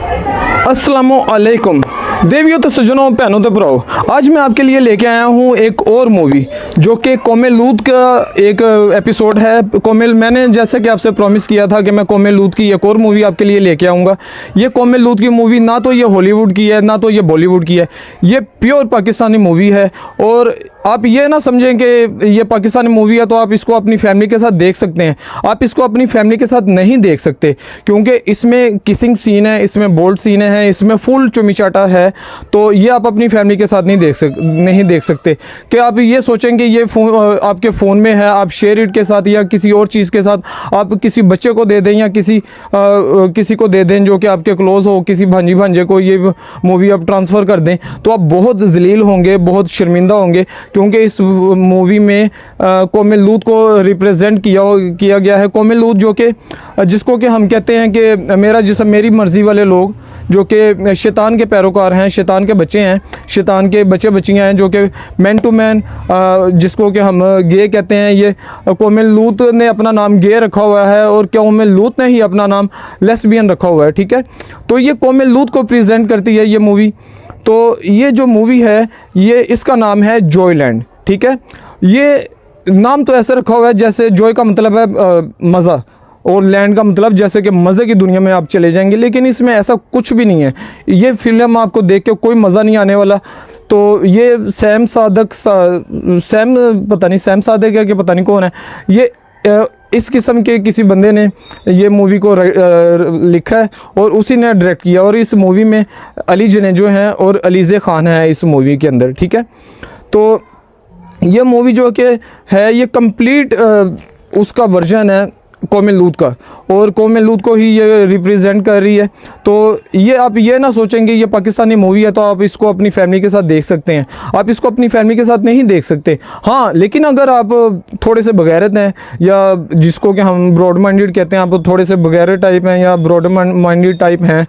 अस्सलामु अलैकुम देवियों तो सज्जनों बहनों तो भराओ, आज मैं आपके लिए लेके आया हूँ एक और मूवी जो कि कौमे लूत का एक एपिसोड है। मैंने जैसे कि आपसे प्रॉमिस किया था कि मैं कौमे लूत की एक और मूवी आपके लिए लेके आऊँगा। ये कौमे लूत की मूवी ना तो ये हॉलीवुड की है ना तो ये बॉलीवुड की है, ये प्योर पाकिस्तानी मूवी है। और आप ये ना समझें कि ये पाकिस्तानी मूवी है तो आप इसको अपनी फैमिली के साथ देख सकते हैं। आप इसको अपनी फैमिली के साथ नहीं देख सकते क्योंकि इसमें किसिंग सीन है, इसमें बोल्ड सीन है, इसमें फुल चुमी चाटा है। तो ये आप अपनी फैमिली के साथ नहीं देख सकते कि आप ये सोचेंगे ये आपके फ़ोन में है, आप शेयर इट के साथ या किसी और चीज़ के साथ आप किसी बच्चे को दे दें या किसी को दे दें जो कि आपके क्लोज़ हो, किसी भांजे को ये मूवी आप ट्रांसफ़र कर दें तो आप बहुत जलील होंगे, बहुत शर्मिंदा होंगे। क्योंकि इस मूवी में कौमे लूत को रिप्रेजेंट किया गया है। कौमे लूत जो कि जिसको कि हम कहते हैं कि मेरा जिस्म मेरी मर्ज़ी वाले लोग जो कि शैतान के पैरोकार हैं, शैतान के बच्चे हैं, शैतान के बच्चे बच्चियाँ हैं जो कि मैन टू मैन जिसको कि हम गे कहते हैं। ये कौमे लूत ने अपना नाम गे रखा हुआ है और कौमे लूत ने ही अपना नाम लेस्बियन रखा हुआ है, ठीक है। तो ये कौमे लूत को प्रेजेंट करती है ये मूवी। तो ये जो मूवी है ये इसका नाम है जॉयलैंड, ठीक है। ये नाम तो ऐसे रखा हुआ है जैसे जॉय का मतलब है मज़ा और लैंड का मतलब जैसे कि मज़े की दुनिया में आप चले जाएंगे, लेकिन इसमें ऐसा कुछ भी नहीं है। ये फिल्म आपको देख के कोई मज़ा नहीं आने वाला। तो ये सैम सादक है कि पता नहीं कौन है ये, इस किस्म के किसी बंदे ने ये मूवी को लिखा है और उसी ने डायरेक्ट किया। और इस मूवी में अली जनेजो हैं और अलीज़े ख़ान है इस मूवी के अंदर, ठीक है। तो ये मूवी जो कि है ये कंप्लीट उसका वर्जन है कौमे लूत का और कौमे लूत को ही ये रिप्रेजेंट कर रही है। तो ये आप ये ना सोचेंगे ये पाकिस्तानी मूवी है तो आप इसको अपनी फैमिली के साथ देख सकते हैं। आप इसको अपनी फैमिली के साथ नहीं देख सकते। हाँ, लेकिन अगर आप थोड़े से बगैरत हैं या जिसको कि हम ब्रॉड माइंडेड कहते हैं, आप थोड़े से बगैरत टाइप हैं या ब्रॉड माइंडेड टाइप हैं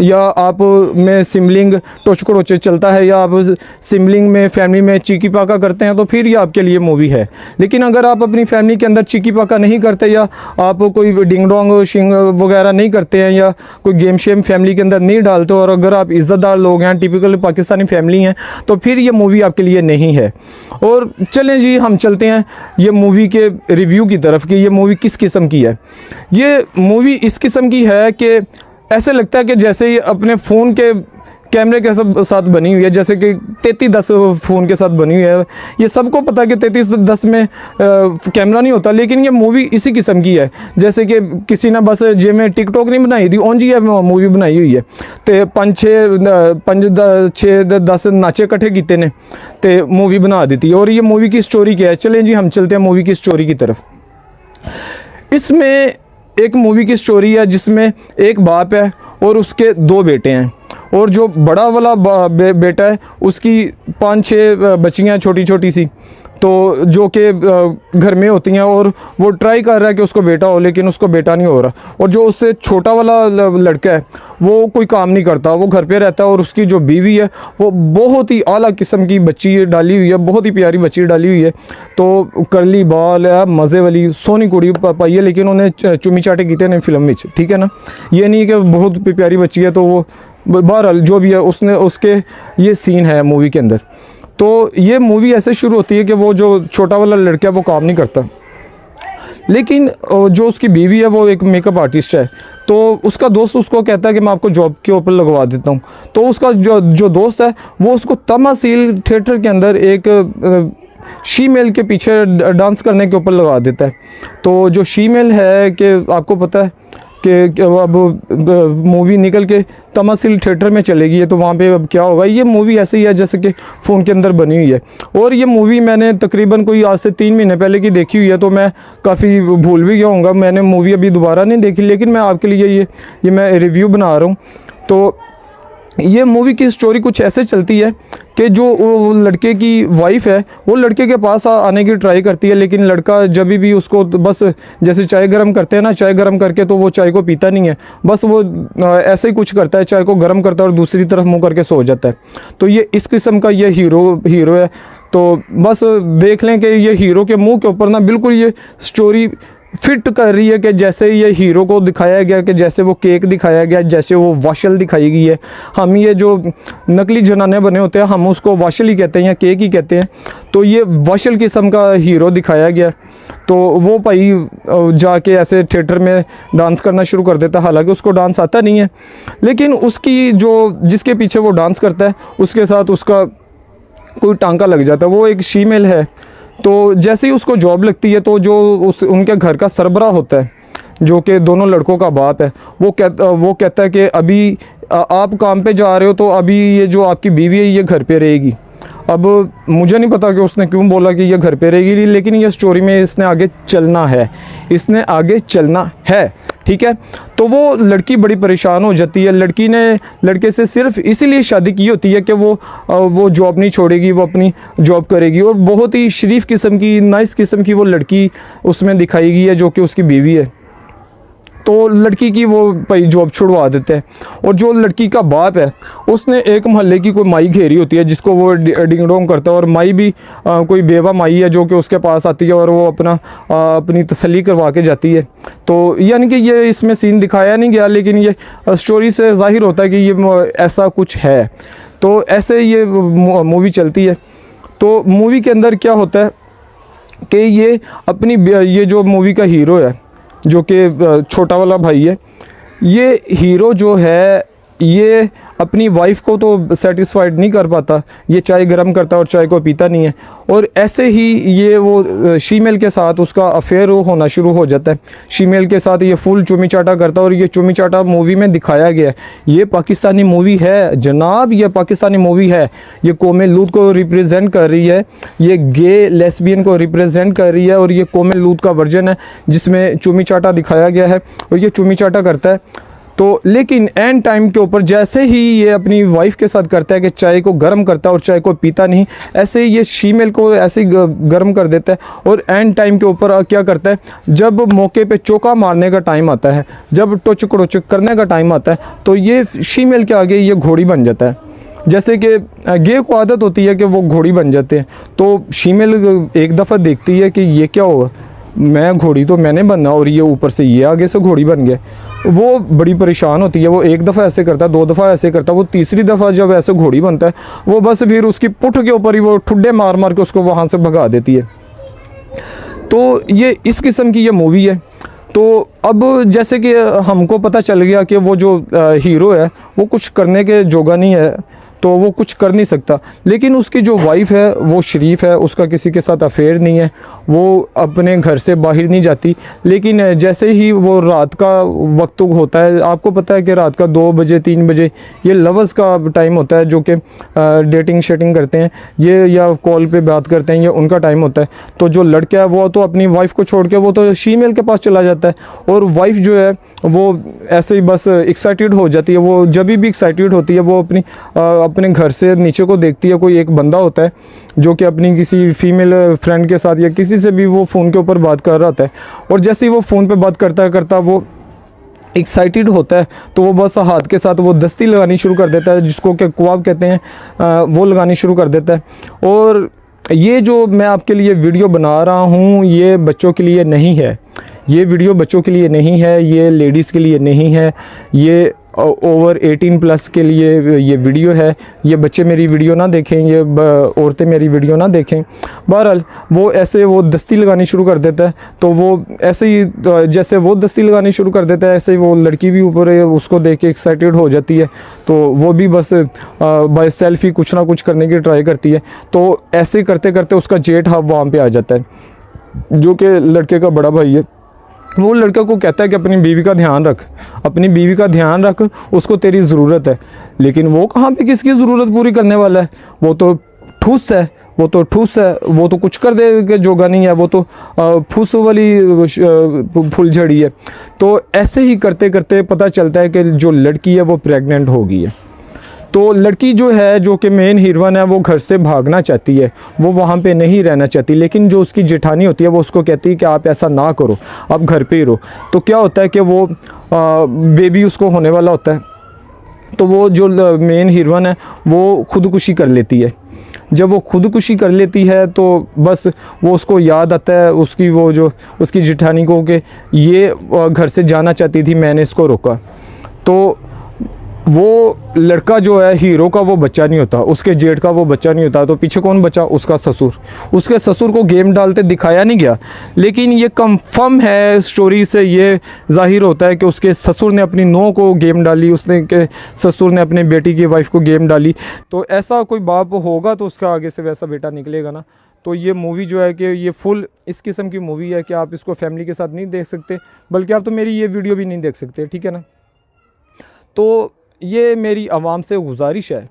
या आप में सिमलिंग टोच कड़ोचे चलता है या आप सिमलिंग में फैमिली में चीकी पाका करते हैं तो फिर ये आपके लिए मूवी है। लेकिन अगर आप अपनी फैमिली के अंदर चीकी पाका नहीं करते या आप कोई डिंग डोंग शिंग वगैरह नहीं करते हैं या कोई गेम शेम फैमिली के अंदर नहीं डालते और अगर आप इज़्ज़तदार लोग हैं, टिपिकल पाकिस्तानी फैमिली हैं, तो फिर ये मूवी आपके लिए नहीं है। और चलें जी हम चलते हैं ये मूवी के रिव्यू की तरफ कि ये मूवी किस किस्म की है। ये मूवी इस किस्म की है कि ऐसे लगता है कि जैसे ये अपने फ़ोन के कैमरे के साथ बनी हुई है, जैसे कि 3310 फ़ोन के साथ बनी हुई है। ये सबको पता है कि 3310 में कैमरा नहीं होता, लेकिन ये मूवी इसी किस्म की है जैसे कि किसी ने बस जे में टिकटॉक नहीं बनाई थी ओन जी है मूवी बनाई हुई है। तो 5-6-10 नाचे इकट्ठे किए ने तो मूवी बना दी थी। और ये मूवी की स्टोरी क्या है, चलें जी हम चलते हैं मूवी की स्टोरी की तरफ। इसमें एक मूवी की स्टोरी है जिसमें एक बाप है और उसके 2 बेटे हैं और जो बड़ा वाला बेटा है उसकी 5-6 बच्चियाँ छोटी छोटी सी, तो जो कि घर में होती हैं और वो ट्राई कर रहा है कि उसको बेटा हो लेकिन उसको बेटा नहीं हो रहा। और जो उससे छोटा वाला लड़का है वो कोई काम नहीं करता, वो घर पे रहता है और उसकी जो बीवी है वो बहुत ही आला किस्म की बच्ची डाली हुई है, बहुत ही प्यारी बच्ची डाली हुई है। तो करली बाल है, मज़े वाली सोनी कुड़ी पाई है, लेकिन उन्हें चुमी चाटे कीते ने फिल्म में, ठीक है ना। ये नहीं कि बहुत प्यारी बच्ची है तो वो बहरहाल जो भी है उसके ये सीन है मूवी के अंदर। तो ये मूवी ऐसे शुरू होती है कि वो जो छोटा वाला लड़का है वो काम नहीं करता, लेकिन जो उसकी बीवी है वो एक मेकअप आर्टिस्ट है। तो उसका दोस्त उसको कहता है कि मैं आपको जॉब के ऊपर लगवा देता हूँ। तो उसका जो दोस्त है वो उसको तमासील थिएटर के अंदर एक शीमेल के पीछे डांस करने के ऊपर लगा देता है। तो जो शीमेल है कि आपको पता है कि अब मूवी निकल के तमासील थिएटर में चलेगी है तो वहाँ पे अब क्या होगा। ये मूवी ऐसे ही है जैसे कि फ़ोन के अंदर बनी हुई है। और ये मूवी मैंने तकरीबन कोई आज से 3 महीने पहले की देखी हुई है तो मैं काफ़ी भूल भी गया हूँगा। मैंने मूवी अभी दोबारा नहीं देखी, लेकिन मैं आपके लिए ये मैं रिव्यू बना रहा हूँ। तो ये मूवी की स्टोरी कुछ ऐसे चलती है कि जो वो लड़के की वाइफ है वो लड़के के पास आने की ट्राई करती है, लेकिन लड़का जब भी उसको बस जैसे चाय गर्म करते हैं ना, चाय गर्म करके तो वो चाय को पीता नहीं है, बस वो ऐसे ही कुछ करता है, चाय को गर्म करता है और दूसरी तरफ मुंह करके सो जाता है। तो ये इस किस्म का ये हीरो है। तो बस देख लें कि ये हीरो के मुंह के ऊपर ना बिल्कुल ये स्टोरी फिट कर रही है कि जैसे ये हीरो को दिखाया गया कि जैसे वो केक दिखाया गया, जैसे वो वाशल दिखाई गई है। हम ये जो नकली जनाने बने होते हैं हम उसको वाशल ही कहते हैं या केक ही कहते हैं। तो ये वाशल किस्म का हीरो दिखाया गया, तो वो भाई जाके ऐसे थिएटर में डांस करना शुरू कर देता है। हालांकि उसको डांस आता नहीं है, लेकिन उसकी जो जिसके पीछे वो डांस करता है उसके साथ उसका कोई टांका लग जाता है, वो एक फीमेल है। तो जैसे ही उसको जॉब लगती है तो जो उनके घर का सरबराह होता है, जो कि दोनों लड़कों का बाप है, वो कहता है कि अभी आप काम पे जा रहे हो तो अभी ये जो आपकी बीवी है ये घर पे रहेगी। अब मुझे नहीं पता कि उसने क्यों बोला कि ये घर पे रहेगी, लेकिन ये स्टोरी में इसने आगे चलना है, इसने आगे चलना है, ठीक है। तो वो लड़की बड़ी परेशान हो जाती है। लड़की ने लड़के से सिर्फ इसीलिए शादी की होती है कि वो जॉब नहीं छोड़ेगी, वो अपनी जॉब करेगी। और बहुत ही शरीफ किस्म की, नाइस किस्म की वो लड़की उसमें दिखाई गई है, जो कि उसकी बीवी है। तो लड़की की वो भाई जॉब छुड़वा देते हैं। और जो लड़की का बाप है उसने एक मोहल्ले की कोई माई घेरी होती है जिसको वो डिंग डोंग करता है, और माई भी कोई बेवा माई है जो कि उसके पास आती है और वो अपनी तसल्ली करवा के जाती है। तो यानी कि ये इसमें सीन दिखाया नहीं गया, लेकिन ये स्टोरी से जाहिर होता है कि ये ऐसा कुछ है। तो ऐसे ये मूवी चलती है। तो मूवी के अंदर क्या होता है कि ये जो मूवी का हीरो है, जो कि छोटा वाला भाई है, ये हीरो जो है ये अपनी वाइफ को तो सेटिस्फाइड नहीं कर पाता। ये चाय गर्म करता है और चाय को पीता नहीं है। और ऐसे ही ये वो शीमेल के साथ उसका अफेयर होना शुरू हो जाता है। शीमेल के साथ ये फुल चुमी चाटा करता है। और ये चुमी चाटा मूवी में दिखाया गया है। ये पाकिस्तानी मूवी है जनाब, ये पाकिस्तानी मूवी है। ये कौम लूत को रिप्रेजेंट कर रही है, ये गे लेस्बियन को रिप्रेजेंट कर रही है। और ये कौम लूत का वर्जन है जिसमें चुमी चाटा दिखाया गया है और ये चुमी चाटा करता है। तो लेकिन एंड टाइम के ऊपर जैसे ही ये अपनी वाइफ के साथ करता है कि चाय को गर्म करता है और चाय को पीता नहीं, ऐसे ही ये फीमेल को ऐसे ही गर्म कर देता है। और एंड टाइम के ऊपर क्या करता है, जब मौके पे चौका मारने का टाइम आता है, जब टोचक टोचक करने का टाइम आता है, तो ये फीमेल के आगे ये घोड़ी बन जाता है। जैसे कि गे को आदत होती है कि वो घोड़ी बन जाते हैं। तो फीमेल एक दफ़ा देखती है कि ये क्या होगा, मैं घोड़ी तो मैंने बनना और ये ऊपर से ये आगे से घोड़ी बन गया। वो बड़ी परेशान होती है। वो एक दफ़ा ऐसे करता है, 2 दफ़ा ऐसे करता है। वो तीसरी दफ़ा जब ऐसे घोड़ी बनता है, वो बस फिर उसकी पुठ के ऊपर ही वो ठुड्डे मार मार के उसको वहाँ से भगा देती है। तो ये इस किस्म की ये मूवी है। तो अब जैसे कि हमको पता चल गया कि वो जो हीरो है वो कुछ करने के जोगा नहीं है, तो वो कुछ कर नहीं सकता। लेकिन उसकी जो वाइफ है वो शरीफ है, उसका किसी के साथ अफेयर नहीं है, वो अपने घर से बाहर नहीं जाती। लेकिन जैसे ही वो रात का वक्त होता है, आपको पता है कि रात का 2 बजे 3 बजे ये लवर्स का टाइम होता है, जो कि डेटिंग शेटिंग करते हैं ये, या कॉल पे बात करते हैं, ये उनका टाइम होता है। तो जो लड़का है वो तो अपनी वाइफ को छोड़ के वो तो फीमेल के पास चला जाता है। और वाइफ जो है वो ऐसे ही बस एक्साइटेड हो जाती है। वो जब भी एक्साइटेड होती है वो अपने घर से नीचे को देखती है, कोई एक बंदा होता है जो कि अपनी किसी फीमेल फ्रेंड के साथ या किसी से भी वो फ़ोन के ऊपर बात कर रहा होता है। और जैसे ही वो फ़ोन पे बात करता वो एक्साइटेड होता है, तो वो बस हाथ के साथ वो दस्ती लगानी शुरू कर देता है, जिसको कि कुआब कहते हैं, वो लगानी शुरू कर देता है। और ये जो मैं आपके लिए वीडियो बना रहा हूँ ये बच्चों के लिए नहीं है, ये वीडियो बच्चों के लिए नहीं है, ये लेडीज़ के लिए नहीं है, ये ओवर 18 प्लस के लिए ये वीडियो है। ये बच्चे मेरी वीडियो ना देखें, ये औरतें मेरी वीडियो ना देखें। बहरहाल वो ऐसे वो दस्ती लगानी शुरू कर देता है। तो वो ऐसे ही जैसे वो दस्ती लगानी शुरू कर देता है, ऐसे ही वो लड़की भी ऊपर उसको देख के एक्साइटेड हो जाती है। तो वो भी बस बाय सेल्फ ही कुछ ना कुछ करने की ट्राई करती है। तो ऐसे करते करते उसका जेठ हाफ वहाँ पे आ जाता है, जो कि लड़के का बड़ा भाई है। वो लड़का को कहता है कि अपनी बीवी का ध्यान रख, अपनी बीवी का ध्यान रख, उसको तेरी ज़रूरत है। लेकिन वो कहाँ पे किसकी ज़रूरत पूरी करने वाला है, वो तो ठूस है, वो तो ठूस है, वो तो कुछ कर दे के जोगा नहीं है, वो तो फूस वाली फुलझड़ी है। तो ऐसे ही करते करते पता चलता है कि जो लड़की है वो प्रेग्नेंट हो गई है। तो लड़की जो है, जो कि मेन हीरोइन है, वो घर से भागना चाहती है, वो वहाँ पे नहीं रहना चाहती। लेकिन जो उसकी जेठानी होती है वो उसको कहती है कि आप ऐसा ना करो, आप घर पे ही रहो। तो क्या होता है कि वो बेबी उसको होने वाला होता है, तो वो जो मेन हीरोइन है वो खुदकुशी कर लेती है। जब वो खुदकुशी कर लेती है तो बस वो उसको याद आता है उसकी वो जो उसकी जिठानी को कि ये घर से जाना चाहती थी, मैंने इसको रोका। तो वो लड़का जो है हीरो का वो बच्चा नहीं होता, उसके जेठ का वो बच्चा नहीं होता, तो पीछे कौन बचा? उसका ससुर। उसके ससुर को गेम डालते दिखाया नहीं गया, लेकिन ये कंफर्म है स्टोरी से, ये जाहिर होता है कि उसके ससुर ने अपनी नौं को गेम डाली, उसने के ससुर ने अपनी बेटी की वाइफ को गेम डाली। तो ऐसा कोई बाप होगा तो उसका आगे से वैसा बेटा निकलेगा ना। तो ये मूवी जो है कि ये फुल इस किस्म की मूवी है कि आप इसको फैमिली के साथ नहीं देख सकते, बल्कि आप तो मेरी ये वीडियो भी नहीं देख सकते, ठीक है ना। तो ये मेरी आवाम से गुजारिश है,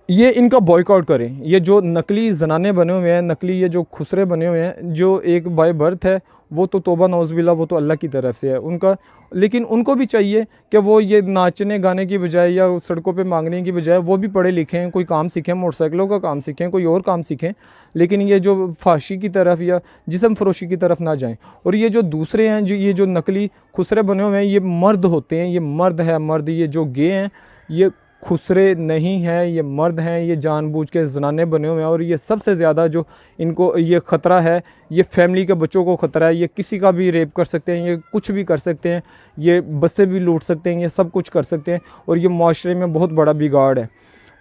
ये इनका बॉयकॉट करें। ये जो नकली जनाने बने हुए हैं, नकली ये जो खुसरे बने हुए हैं, जो एक बाय बर्थ है वो तो तौबा नौज़बिल्ला, वो तो अल्लाह की तरफ से है उनका। लेकिन उनको भी चाहिए कि वो ये नाचने गाने की बजाय या सड़कों पे मांगने की बजाय वो भी पढ़े लिखें, कोई काम सीखें, मोटरसाइकिलों का काम सीखें, कोई और काम सीखें, लेकिन ये जो फाशी की तरफ या जिस्म फरोशी की तरफ ना जाएं। और ये जो दूसरे हैं, जो ये जो नकली खुसरे बने हुए हैं, ये मर्द होते हैं, ये मर्द है, मर्द। ये जो गे हैं ये खुसरे नहीं हैं, ये मर्द हैं, ये जानबूझ के जनाने बने हुए हैं। और ये सबसे ज़्यादा जो इनको ये ख़तरा है, ये फैमिली के बच्चों को ख़तरा है। ये किसी का भी रेप कर सकते हैं, ये कुछ भी कर सकते हैं, ये बसें भी लूट सकते हैं, ये सब कुछ कर सकते हैं। और ये माशरे में बहुत बड़ा बिगाड़ है।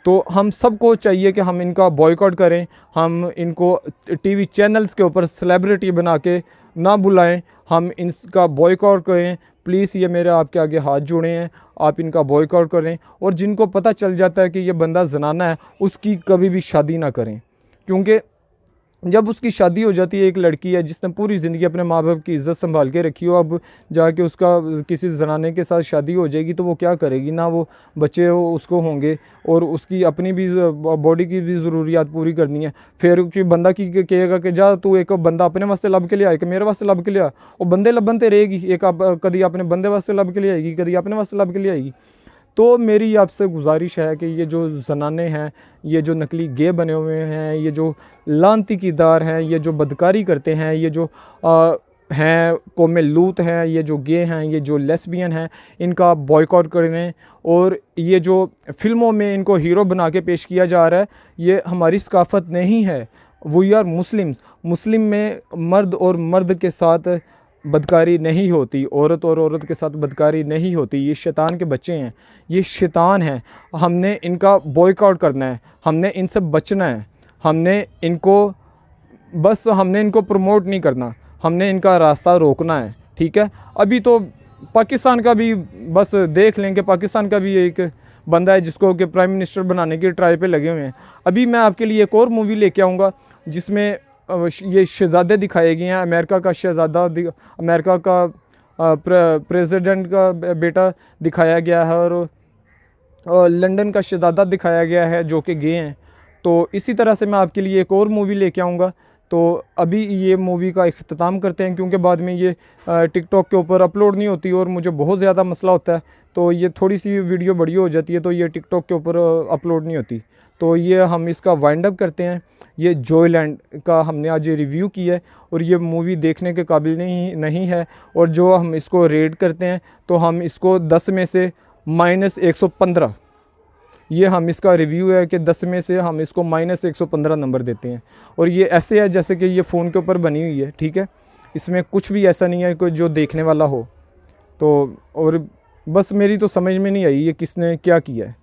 तो हम सबको चाहिए कि हम इनका बॉयकॉट करें, हम इनको टीवी चैनल्स के ऊपर सेलिब्रिटी बना के ना बुलाएं, हम इनका बॉयकॉट करें। प्लीज़ ये मेरे आपके आगे हाथ जोड़े हैं, आप इनका बॉयकॉट करें। और जिनको पता चल जाता है कि ये बंदा जनाना है, उसकी कभी भी शादी ना करें, क्योंकि जब उसकी शादी हो जाती है, एक लड़की है जिसने पूरी ज़िंदगी अपने माँ बाप की इज़्ज़त संभाल के रखी हो, अब जाके उसका किसी जनाने के साथ शादी हो जाएगी तो वो क्या करेगी? ना वो बच्चे उसको होंगे और उसकी अपनी भी बॉडी की भी ज़रूरियात पूरी करनी है। फिर कि बंदा की कहेगा कि जा तू एक बंदा अपने वास्ते लब के लिए आए कि मेरे वास्ते लब के लिए आ, और बंदे बनते रहेगी। एक आप कभी अपने बंदे वास्ते लब के लिए आएगी, कभी अपने वास्ते लब के लिए आएगी। तो मेरी आपसे गुजारिश है कि ये जो जनाने हैं, ये जो नकली गे बने हुए हैं, ये जो लानती कीदार हैं, ये जो बदकारी करते हैं, ये जो हैं कौम लूत हैं, ये जो गे हैं, ये जो लेस्बियन हैं, इनका बॉयकॉट करें। और ये जो फ़िल्मों में इनको हीरो बना के पेश किया जा रहा है, ये हमारी सकाफ़त नहीं है। We are Muslims. मुस्लिम में मर्द और मर्द के साथ बदकारी नहीं होती, औरत और औरत के साथ बदकारी नहीं होती। ये शैतान के बच्चे हैं, ये शैतान हैं। हमने इनका बॉयकॉट करना है, हमने इनसे बचना है, हमने इनको प्रमोट नहीं करना, हमने इनका रास्ता रोकना है, ठीक है। अभी तो पाकिस्तान का भी बस देख लें कि पाकिस्तान का भी एक बंदा है जिसको कि प्राइम मिनिस्टर बनाने की ट्राई पे लगे हुए हैं। अभी मैं आपके लिए एक और मूवी लेके आऊँगा जिसमें ये शहज़ादे दिखाए गए हैं। अमेरिका का शहज़ादा, अमेरिका का प्रेसिडेंट का बेटा दिखाया गया है, और लंदन का शहज़ादा दिखाया गया है जो कि गे हैं। तो इसी तरह से मैं आपके लिए एक और मूवी लेके आऊँगा। तो अभी ये मूवी का इख्तिताम करते हैं, क्योंकि बाद में ये टिकटॉक के ऊपर अपलोड नहीं होती और मुझे बहुत ज़्यादा मसला होता है। तो ये थोड़ी सी वीडियो बड़ी हो जाती है तो ये टिकटॉक के ऊपर अपलोड नहीं होती। तो ये हम इसका वाइंड अप करते हैं। ये जॉयलैंड का हमने आज रिव्यू किया है और ये मूवी देखने के काबिल नहीं है। और जो हम इसको रेट करते हैं तो हम इसको 10 में से -115, ये हम इसका रिव्यू है कि 10 में से हम इसको -115 नंबर देते हैं। और ये ऐसे है जैसे कि ये फ़ोन के ऊपर बनी हुई है, ठीक है। इसमें कुछ भी ऐसा नहीं है कोई जो देखने वाला हो। तो और बस मेरी तो समझ में नहीं आई ये किसने क्या किया है।